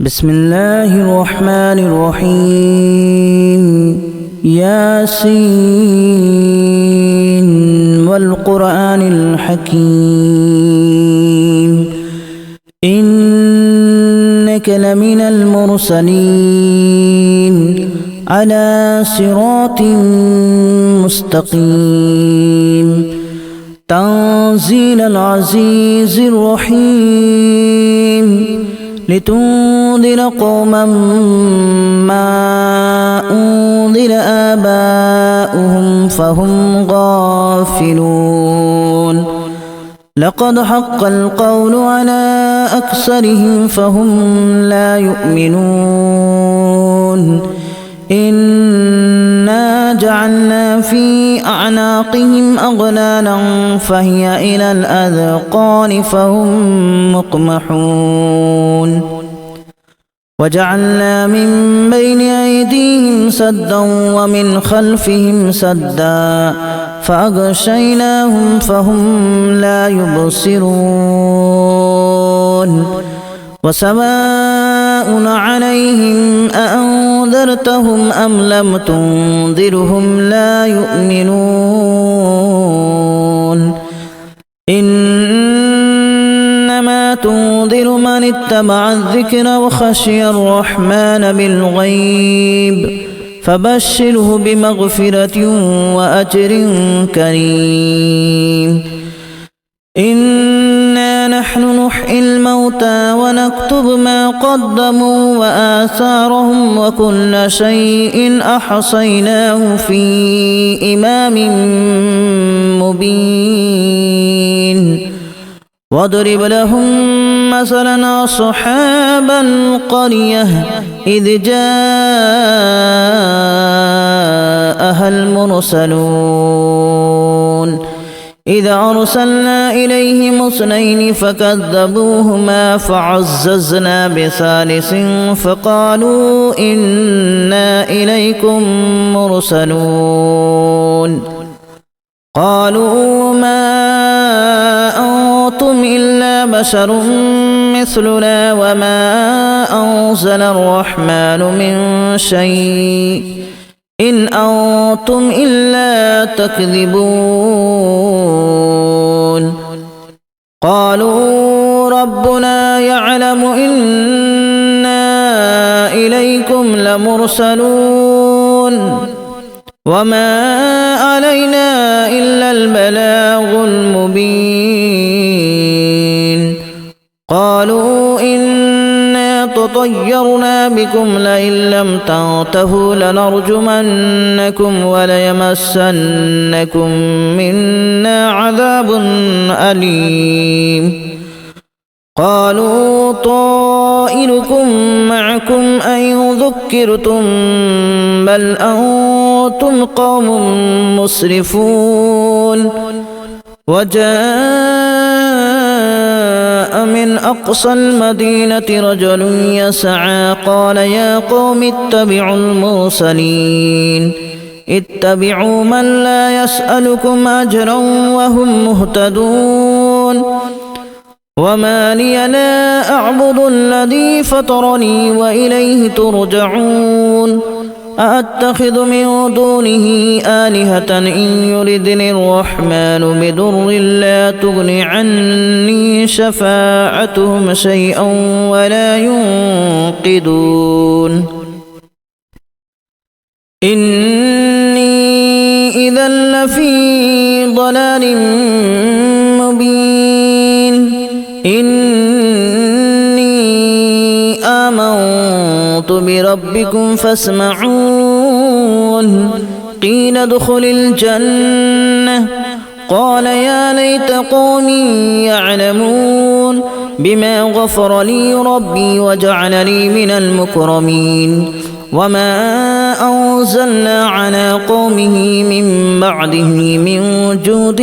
بسم الله الرحمن الرحيم ياسين والقرآن الحكيم إنك لمن المرسلين على صراط مستقيم تنزيل العزيز الرحيم لتنذر قوما ما أنذر آباؤهم فهم غافلون لقد حق القول على أكثرهم فهم لا يؤمنون إنا جعلنا في أعناقهم أغلالا فهي إلى الأذقان فهم مقمحون وجعلنا من بين أيديهم سدا ومن خلفهم سدا فأغشيناهم فهم لا يبصرون وسواء عليهم أأنذرتهم أم لم تنذرهم لا يؤمنون إنما تنذر من اتبع الذكر وخشي الرحمن بالغيب فبشره بمغفرة وأجر كريم إنا نحن نحيي الموتى ونكتب ما قدموا وآثارهم وكل شيء أحصيناه في إمام مبين واضرب لهم مثلا أصحاب القرية إذ جاءها المرسلون إذا أرسلنا إليهم اثنين فكذبوهما فعززنا بثالث فقالوا إنا إليكم مرسلون قالوا ما أنتم إلا بشر مثلنا وما أنزل الرحمن من شيء إن أنتم إلا تكذبون قالوا ربنا يعلم إنا إليكم لمرسلون وما علينا إلا البلاغ المبين قالوا إنا تطيرنا بكم لئن لم تنتهوا لنرجمنكم وليمسنكم منا عذاب أليم قالوا طائركم معكم أن ذكرتم بل أنتم قوم مسرفون وجاء من أقصى المدينة رجل يسعى قال يا قوم اتبعوا المرسلين اتبعوا من لا يسألكم أجرا وهم مهتدون وما لي لا أعبد الذي فطرني وإليه ترجعون أأتخذ من دونه آلهة إن يردني الرحمن بضر لا تغن عني شفاعتهم شيئا ولا ينقذون إني إذا لفي ضلال مبين إني آمنت بربكم فاسمعون قيل ادخل الجنة قال يا ليت قومي يعلمون بما غفر لي ربي وجعلني من المكرمين وما أنزلنا على قومه من بعده من جود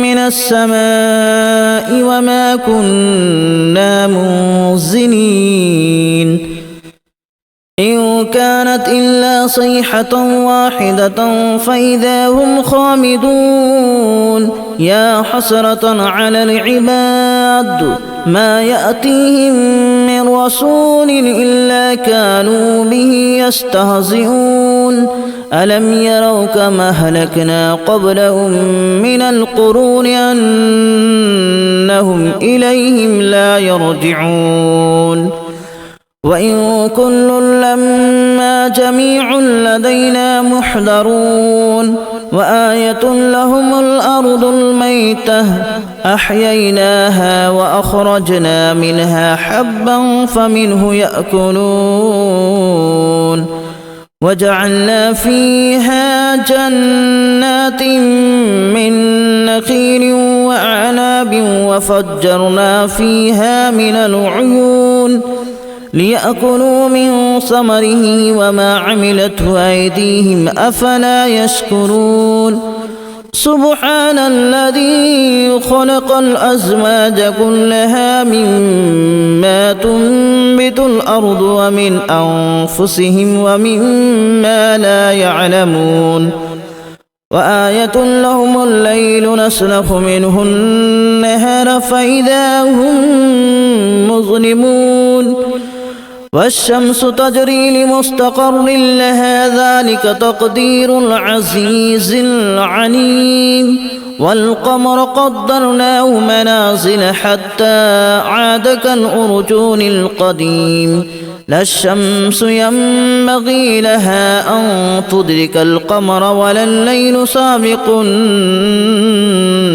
من السماء وما كنا منزلين إن كانت إلا صيحة واحدة فإذا هم خامدون يا حسرة على العباد ما يأتيهم من رسول إلا كانوا به يستهزئون ألم يروا كما أهلكنا قبلهم من القرون أنهم إليهم لا يرجعون وإن كل لما جميع لدينا محضرون وآية لهم الأرض الميتة أحييناها وأخرجنا منها حبا فمنه يأكلون وجعلنا فيها جنات من نخيل وأعناب وفجرنا فيها من العيون ليأكلوا من ثمره وما عملته أيديهم أفلا يشكرون سبحان الذي خلق الأزواج كلها مما تنبت الأرض ومن أنفسهم ومما لا يعلمون وآية لهم الليل نسلخ منه النهار فإذا هم مظلمون والشمس تجري لمستقر لها ذلك تقدير العزيز العليم والقمر قدرناه منازل حتى عاد كالأرجون القديم لا الشمس ينبغي لها أن تدرك القمر ولا الليل سابق النهار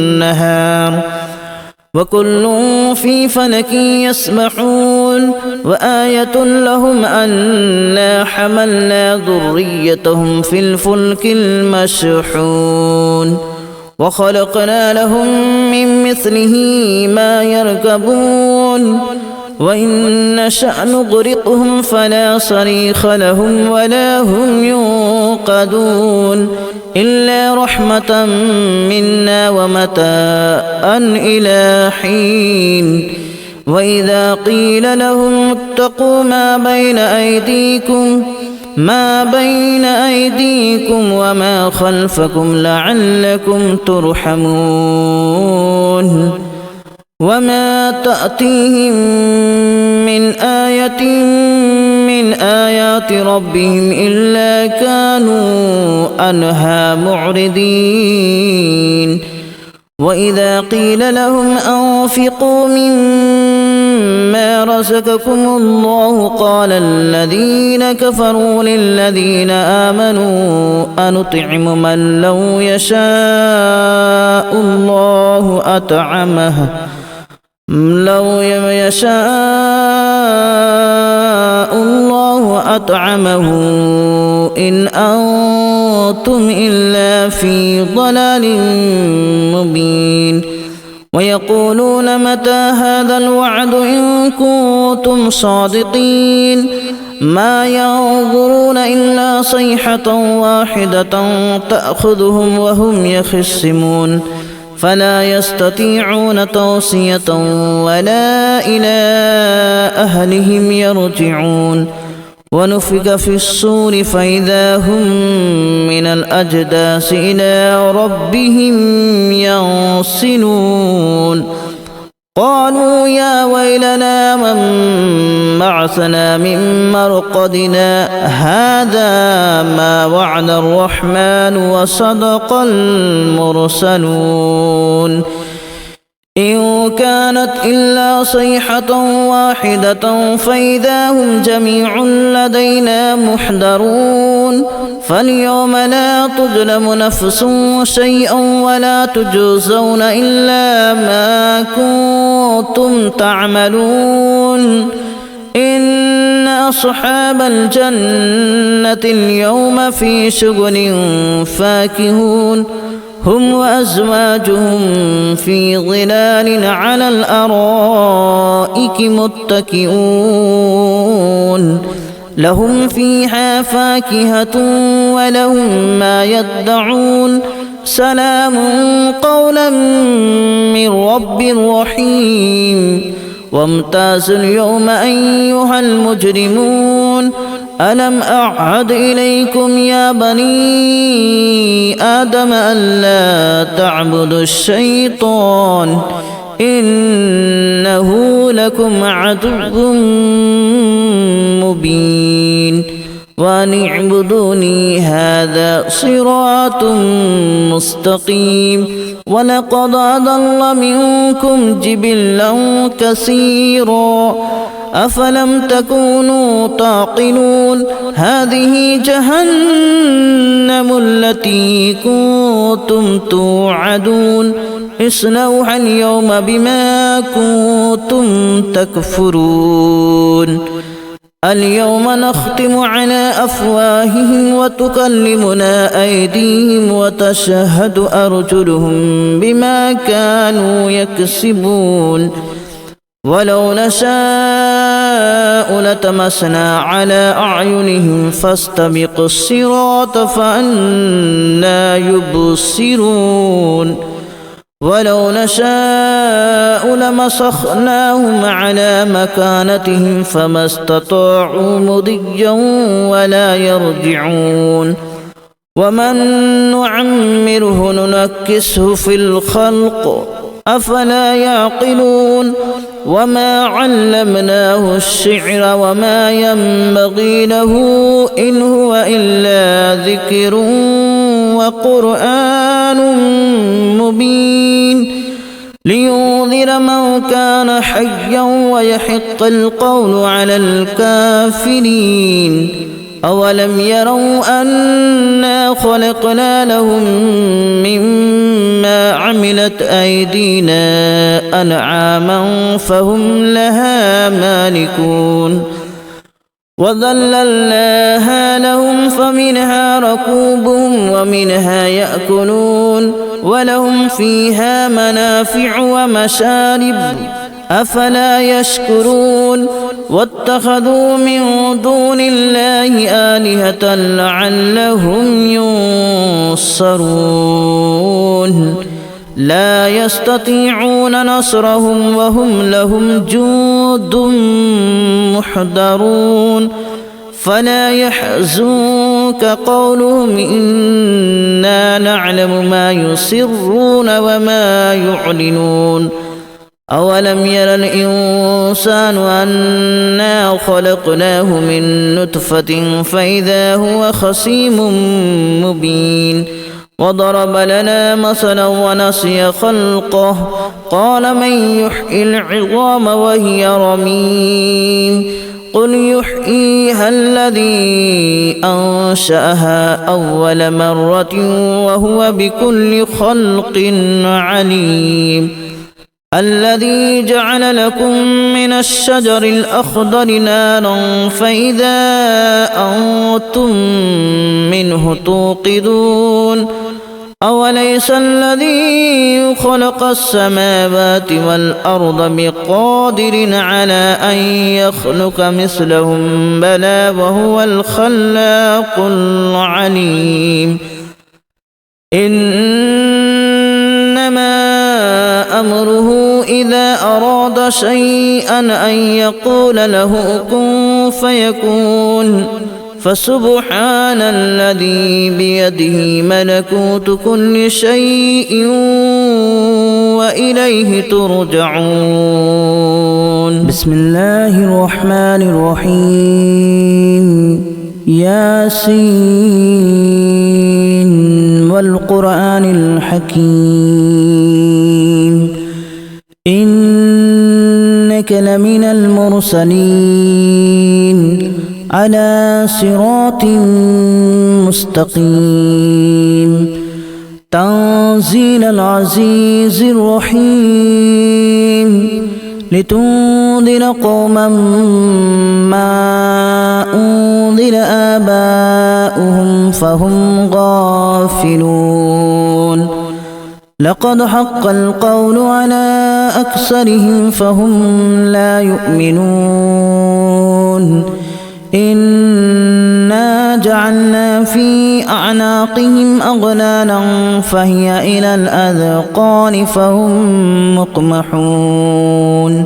وكل في فلك يسبحون وآية لهم أنا حملنا ذريتهم في الفلك المشحون وخلقنا لهم من مثله ما يركبون وإن نشأ نغرقهم فلا صريخ لهم ولا هم ينقذون إلا رحمة منا ومتاعا إلى حين وإذا قيل لهم اتقوا ما بين أيديكم وما خلفكم لعلكم ترحمون وما تأتيهم من آية من آيات ربهم إلا كانوا عنها معرضين وإذا قيل لهم أنفقوا مما رزقكم الله قال الذين كفروا للذين آمنوا أنطعم من لو يشاء الله أطعمه إن أنتم إلا في ضلال مبين ويقولون متى هذا الوعد إن كنتم صادقين ما ينظرون إلا صيحة واحدة تأخذهم وهم يخصمون فلا يستطيعون توصية ولا إلى أهلهم يرجعون ونفخ في الصور فإذا هم من الأجداث إلى ربهم ينسلون قالوا يا ويلنا من بعثنا من مرقدنا هذا ما وعد الرحمن وصدق المرسلون إن كانت إلا صيحة واحدة فإذا هم جميع لدينا محضرون فاليوم لا تظلم نفس شيئا ولا تجزون إلا ما كنتم تعملون إن أصحاب الجنة اليوم في شغل فاكهون هم وأزواجهم في ظلال على الأرائك متكئون لهم فيها فاكهة ولهم ما يدعون سلام قولا من رب رحيم وامتازوا اليوم أيها المجرمون ألم أعهد إليكم يا بني آدم ألا تعبدوا الشيطان إنه لكم عدو مبين وأن اعبدوني هذا صراط مستقيم ولقد أضل منكم جبلا كثيرا أفلم تكونوا تعقلون هذه جهنم التي كنتم توعدون اصلوها اليوم بما كنتم تكفرون اليوم نختم على أفواههم وتكلمنا أيديهم وتشهد أرجلهم بما كانوا يكسبون ولو نشاء لتمسنا على أعينهم فاستبقوا الصراط فأنى يبصرون ولو نشاء لمسخناهم على مكانتهم فما استطاعوا مضيا ولا يرجعون ومن نعمره ننكسه في الخلق أفلا يعقلون وما علمناه الشعر وما ينبغي له إن هو إلا ذكر وقرآن مبين لينذر من كان حيا ويحق القول على الكافرين أولم يروا أنا خلقنا لهم مما عملت أيدينا أنعاما فهم لها مالكون وذللناها لهم فمنها ركوبهم ومنها يأكلون ولهم فيها منافع ومشارب أفلا يشكرون واتخذوا من دون الله آلهة لعلهم ينصرون لا يستطيعون نصرهم وهم لهم جند محضرون فلا يحزنك قولهم إنا نعلم ما يسرون وما يعلنون أولم ير الإنسان أنا خلقناه من نطفة فإذا هو خصيم مبين وضرب لنا مثلا ونسي خلقه قال من يحيي العظام وهي رميم قل يحييها الذي أنشأها أول مرة وهو بكل خلق عليم الذي جعل لكم من الشجر الأخضر نارا فإذا أنتم منه توقدون أوليس الذي خلق السماوات والأرض بقادر على أن يخلق مثلهم بلى وهو الخلاق العليم إنما أمره إذا أراد شيئا أن يقول له كن فيكون فسبحان الذي بيده ملكوت كل شيء وإليه ترجعون بسم الله الرحمن الرحيم ياسين والقرآن الحكيم إنك لمن المرسلين على صراط مستقيم تنزيل العزيز الرحيم لتنذر قوما ما أنذر آباؤهم فهم غافلون لقد حق القول على أكثرهم فهم لا يؤمنون إنا جعلنا في أعناقهم أغلالا فهي إلى الأذقان فهم مقمحون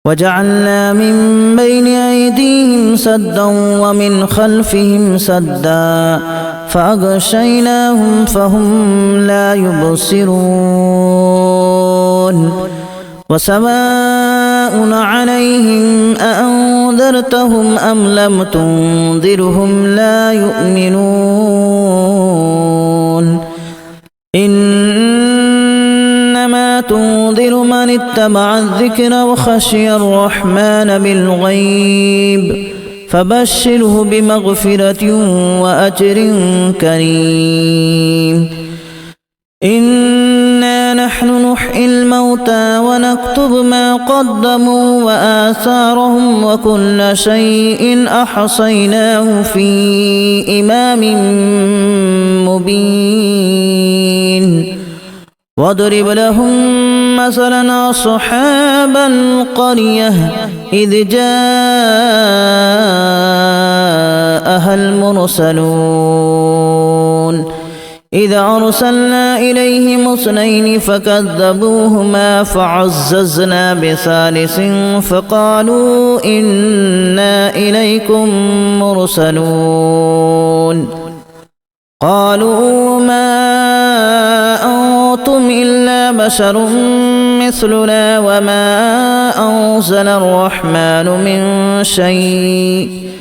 وجعلنا من بين أيديهم سدا ومن خلفهم سدا فأغشيناهم فهم لا يبصرون وسواء عليهم أأنذرتهم أم لم تنذرهم لا يؤمنون إنما تنذر من اتبع الذكر وخشي الرحمن بالغيب فبشره بمغفرة وأجر كريم إنا نحن نحيي الموتى ونكتب ما قدموا وآثارهم وكل شيء أحصيناه في إمام مبين واضرب لهم مثلا أصحاب القرية إذ جاءها المرسلون إذ أرسلنا إليهم اثنين فكذبوهما فعززنا بثالث فقالوا إنا إليكم مرسلون قالوا ما أنتم إلا بشر مثلنا وما أنزل الرحمن من شيء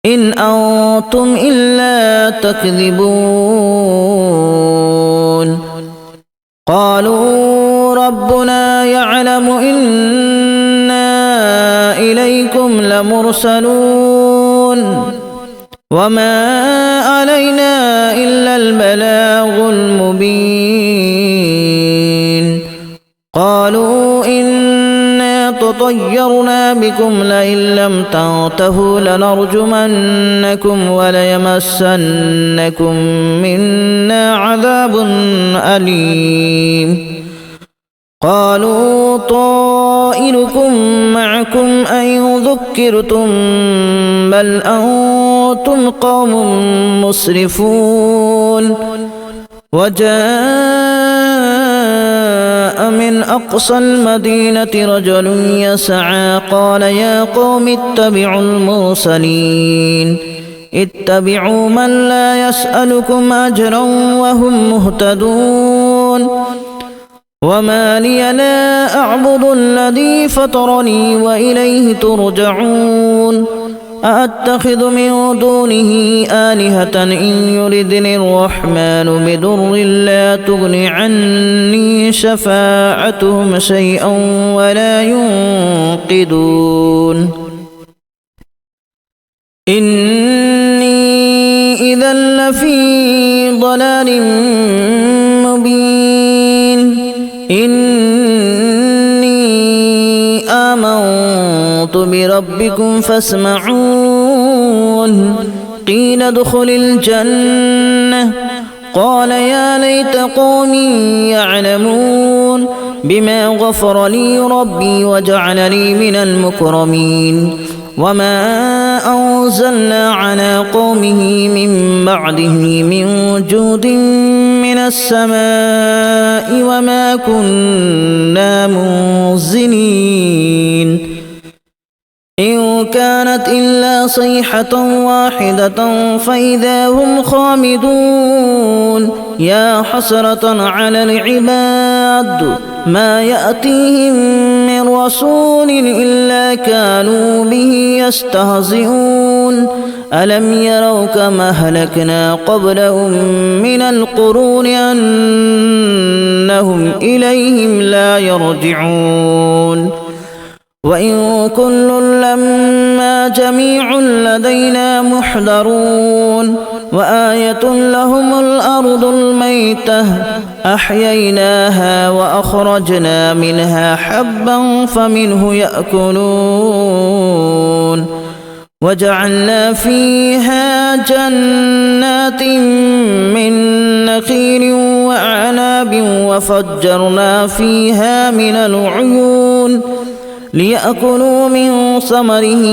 إن أنتم إلا تكذبون قالوا ربنا يعلم إنا إليكم لمرسلون وما علينا إلا البلاغ المبين قالوا إنا تطيرنا بكم لئن لم تنتهوا لنرجمنكم وليمسنكم منا عذاب أليم قالوا طائركم معكم أئن ذكرتم بل أنتم قوم مسرفون وجاء من أقصى المدينة رجل يسعى قال يا قوم اتبعوا المرسلين اتبعوا من لا يسألكم أجرا وهم مهتدون وما لي لا أعبد الذي فطرني وإليه ترجعون أأتخذ من دونه آلهة إن يردني الرحمن بضر لا تغن عني شفاعتهم شيئا ولا ينقذون إني إذا لفي ضلال مبين إني آمنت بربكم فاسمعون قيل ادخل الجنة قال يا ليت قومي يعلمون بما غفر لي ربي وجعلني من المكرمين وما أنزلنا على قومه من بعده من جود من السماء وما كنا منزلين إن كانت إلا صيحة واحدة فإذا هم خامدون يا حسرة على العباد ما يأتيهم من رسول إلا كانوا به يستهزئون ألم يروا كما أهلكنا قبلهم من القرون أنهم إليهم لا يرجعون وإن كل لما جميع لدينا محضرون وآية لهم الأرض الميتة أحييناها وأخرجنا منها حبا فمنه يأكلون وجعلنا فيها جنات من نخيل وأعناب وفجرنا فيها من العيون ليأكلوا من ثمره